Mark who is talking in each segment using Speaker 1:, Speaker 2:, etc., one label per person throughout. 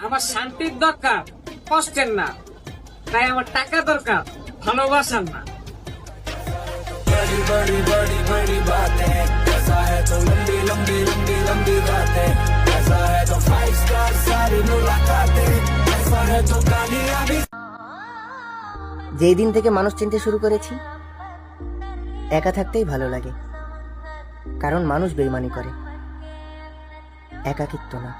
Speaker 1: আমার শান্তির দরকার, কষ্টের না। তাই আমার টাকা দরকার, ভালোবাসার না।
Speaker 2: যেই দিন থেকে মানুষ চিনতে শুরু করেছি, একা থাকতেই ভালো লাগে। কারণ মানুষ বেইমানি করে, একাকিত্ব না।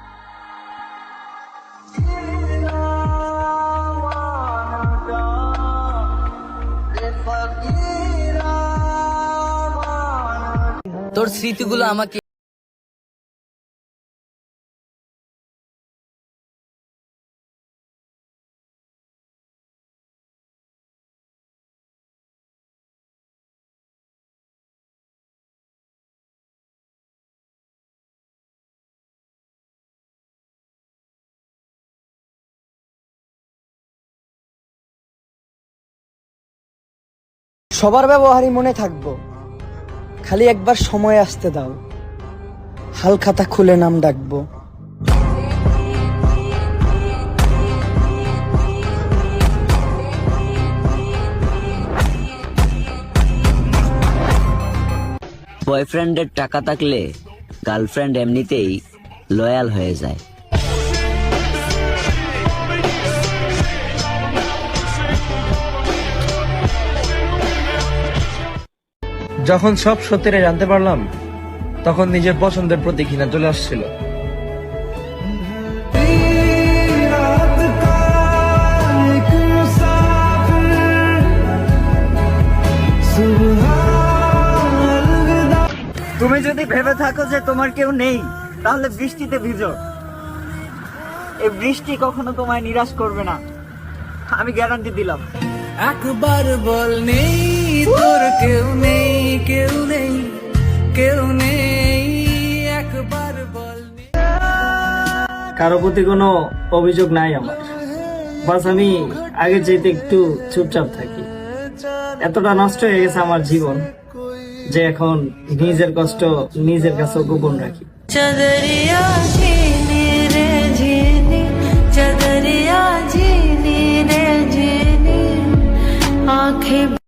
Speaker 3: তোর স্মৃতিগুলো আমাকে
Speaker 4: সবার ব্যবহারই মনে থাকবো, খালি একবার সময় আসতে দাও, হাল খাতা খুলে নাম ডাকবো।
Speaker 3: বয়ফ্রেন্ডের টাকা থাকলে গার্লফ্রেন্ড এমনিতেই লয়াল হয়ে যায়।
Speaker 5: যখন সব সত্যিটা জানতে পারলাম, তখন নিজের পছন্দের প্রতি ঘৃণা চলে আসছিল।
Speaker 4: তুমি যদি ভেবে থাকো যে তোমার কেউ নেই, তাহলে বৃষ্টিতে ভিজো। এই বৃষ্টি কখনো তোমায় নিরাশ করবে না, আমি গ্যারান্টি দিলাম।
Speaker 6: একবার বল নেই তোর কেউ নেই, কেউ নেই, কেউ নেই, একবার বল নেই।
Speaker 4: কারো প্রতি কোনো অভিযোগ নাই আমার, বাস আমি আগে যেতে একটু চুপচাপ থাকি। এতটা নষ্ট হয়ে গেছে আমার জীবন যে এখন নিজের কষ্ট নিজের কাছে গোপন রাখি।
Speaker 6: চদরিয়া ঝিনি রে ঝিনি, চদরিয়া ঝিনি রে ঝিনি, आंखें